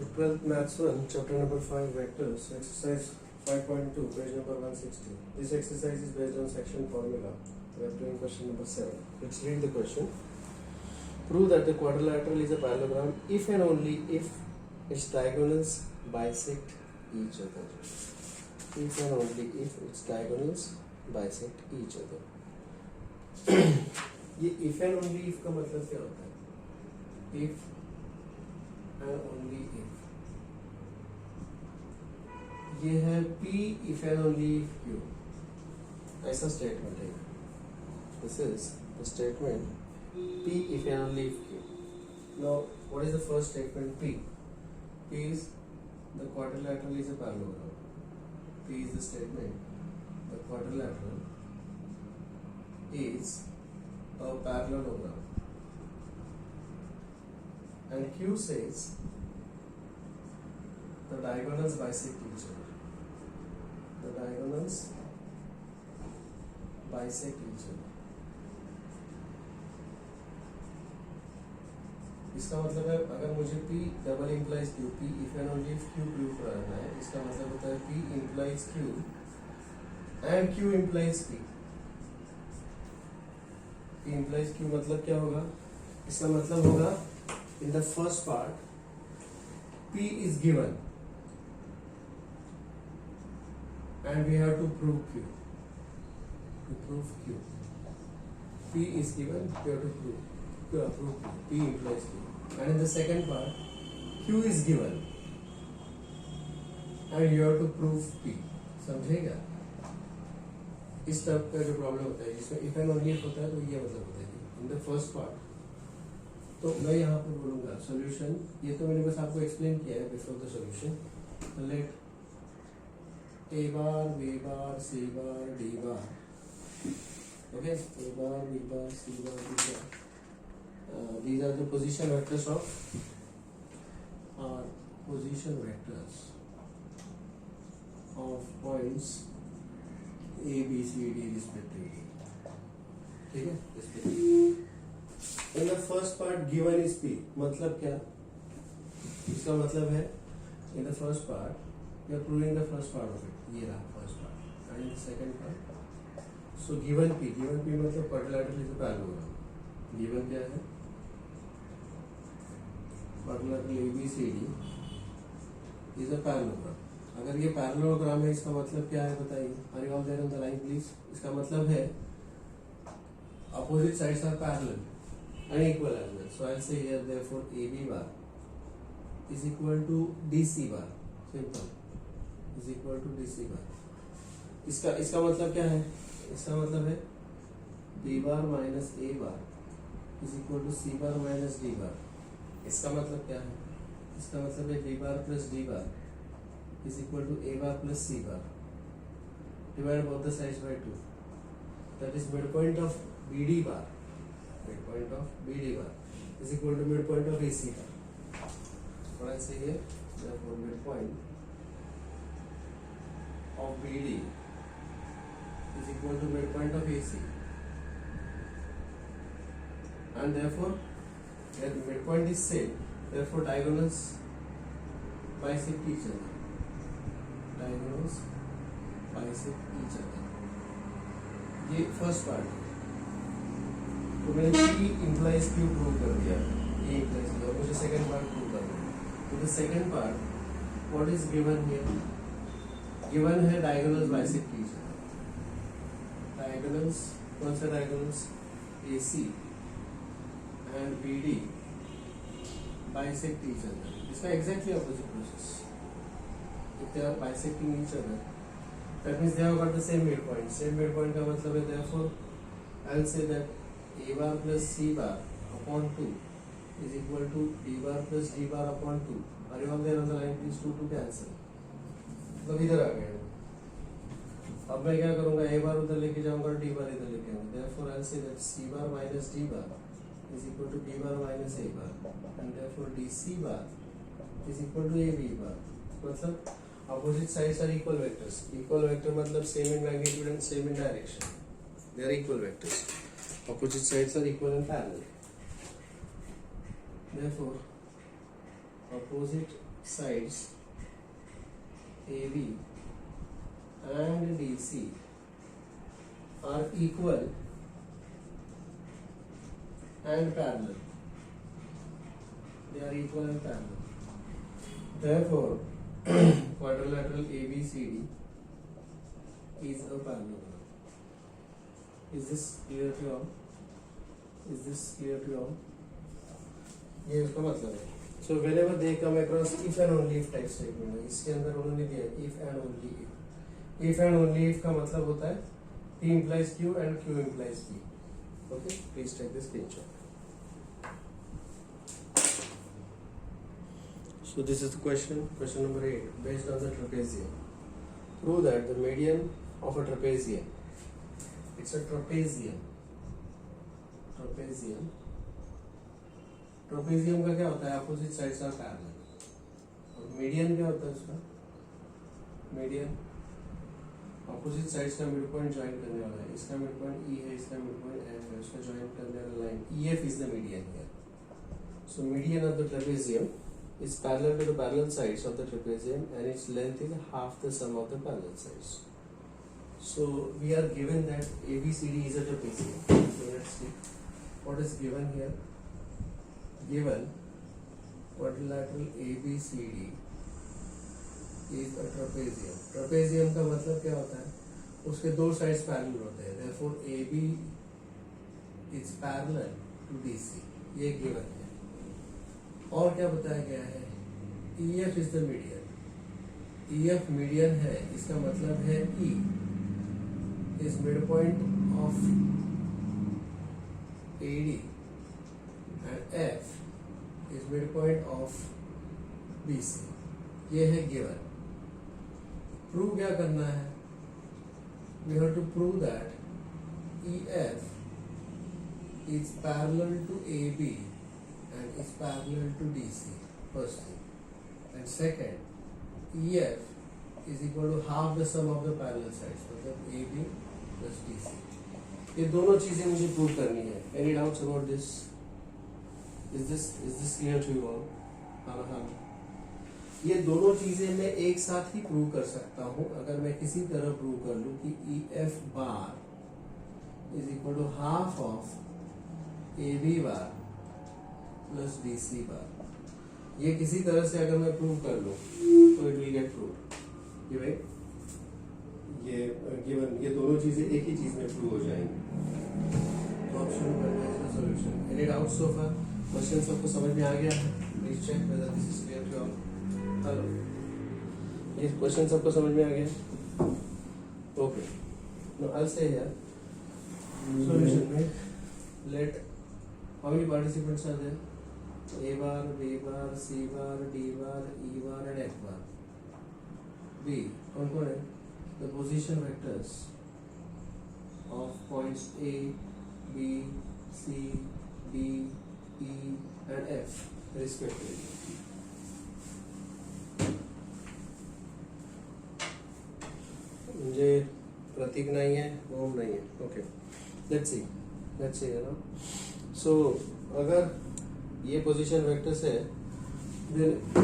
12th Maths 1, chapter number 5, vectors, exercise 5.2, page number 160. This exercise is based on section formula. We are doing question number 7. Let's read the question. Prove that the quadrilateral is a parallelogram if and only if its diagonals bisect each other. If and only if its diagonals bisect each other. ये if and only if का मतलब क्या होता है? If and only if. ये है P if and only if Q. ऐसा statement है. This is the statement P if and only if Q. Now, what is the first statement? P. P is the quadrilateral is a parallelogram. P is the statement the quadrilateral is a parallelogram. And Q says the diagonals bisect each other. The diagonals bisect each other. इसका मतलब है अगर मुझे P double implies Q, P if and only if Q prove कराना है, इसका मतलब होता है P implies Q and Q implies P. P implies Q मतलब क्या होगा? इसका मतलब होगा in the first part P is given and we have to prove Q. To prove Q, P is given, we have to prove Q. P implies Q. And in the second part Q is given and you have to prove P. समझेगा? इस type का जो problem होता है जिसमें if and only होता है तो ये मतलब होता है इन द फर्स्ट पार्ट. तो मैं यहाँ पे बोलूँगा सॉल्यूशन. ये तो मैंने बस आपको एक्सप्लेन किया है before the solution. Let A bar B bar C bar D bar. Okay, A bar B bar C bar D bar. These are the position vectors of points A, B, C, D respectively. ठीक है, respectively. In the first part given is P. मतलब क्या? इसका मतलब है in the first part you are proving the first part of it. ये रहा first part. And in the second part, so given P मतलब quadrilateral is a parallelogram. Given क्या है? quadrilateral ABCD is a parallelogram. अगर ये parallelogram है इसका मतलब क्या है बताइए? Are you all there on the line please? इसका मतलब है opposite sides are parallel and equal as well. So I'll say here therefore AB bar is equal to DC bar. Simple. Is equal to DC bar. इसका मतलब क्या है? इसका मतलब है B bar minus A bar is equal to C bar minus D bar. इसका मतलब क्या है? इसका मतलब है B bar plus D bar is equal to A bar plus C bar. Divide both the sides by 2. That is midpoint of BD bar. Midpoint of BD bar is equal to midpoint of AC bar. What I say here? Therefore, midpoint of BD is equal to midpoint of AC. And therefore, where midpoint is same, therefore diagonals bisect each other. Diagonals bisect each other. ये first part है. तो मैंने P implies Q prove कर दिया. A implies Q. मुझे second part prove करना है. तो the second part, what is given here? Given है diagonals bisect each other. Diagonals, कौन सा diagonals? AC and BD bisect each other. इसका exactly opposite process. If they are bisecting each other, that means they have got the same midpoint. Same midpoint का मतलब है therefore I'll say that A bar plus C bar upon 2 is equal to D bar plus D bar upon 2. Are you all there on the line? Please 2 to cancel. मतलब इधर आ गया. अब मैं क्या करूँगा? A bar उधर लेके जाऊँगा, D bar इधर लेके आऊँगा. Therefore I'll say that C bar minus D bar is equal to D bar minus A bar, and therefore DC bar is equal to AB bar. मतलब opposite sides are equal vectors. Equal vector मतलब same in magnitude and same in direction. They are equal vectors. Opposite sides are equal and parallel. Therefore, opposite sides AB and DC are equal and parallel. They are equal and parallel. Therefore, quadrilateral ABCD is a parallelogram. Is this clear to all? Is this clear to all? ये इसका मतलब है. So whenever they come across if and only if type statement है, इसके अंदर उन्होंने दिया if and only if. If and only if का मतलब होता है P implies Q and Q implies P. Okay, please take this picture. So this is the question number 8. Based on the trapezium, prove that the median of a trapezium. It's a trapezium. ट्रोपेजियम का क्या होता है? Opposite sides are parallel. और median क्या होता है उसका? Median opposite sides का मिड पॉइंट ज्वाइन करने वाला है. इसका मिड पॉइंट ई है, इसका मिड पॉइंट एफ है, उसका ज्वाइन करने वाला line EF is the median here. So median of the trapezium is parallel to the parallel sides of the trapezium and its length is half the sum of the parallel sides. So we are given that ABCD is a trapezium. So let's see what is given here. Given quadrilateral ABCD is a trapezium. Trapezium का मतलब क्या होता है? उसके दो sides parallel होते हैं. Therefore AB is parallel to DC. ये given है. और क्या बताया गया है? EF is the median. EF median है, इसका मतलब है E is mid point of AD and F is mid point of BC. ये है गिवन. प्रूव क्या करना है? We have to prove that EF is parallel to AB and is parallel to DC, first thing. And second, EF is equal to half the sum of the parallel sides, मतलब AB plus DC. ये दोनों चीजें मुझे prove करनी है. Any doubts about this? Is this clear to you all? हाँ. ये दोनों चीजें मैं एक साथ ही प्रूव कर सकता हूँ अगर मैं किसी तरह प्रूव कर लूँ कि EF bar is equal to half of AB bar plus DC बार. ये किसी तरह से अगर मैं प्रूव कर लूं तो इट विल गेट प्रूव्ड. ये भाई ये गिवन ये दोनों चीजें एक ही चीज में प्रूव हो जाएंगी. तो अब शुरू करते हैं इसका solution. Any doubts so far? Question सबको समझ में आ गया है? Please check whether this is clear to all. Hello, ये क्वेश्चन सबको समझ में आ गया? Okay. Now I will say here solution में let how many participants are there? A bar, B bar, C bar, D bar, E bar and F bar. B कौन है? The position vectors of points A, B, C, D, E and F respectively. मुझे प्रतीक नहीं है, ओम नहीं है. Okay. Let's see, you know. So अगर ये position vectors है, then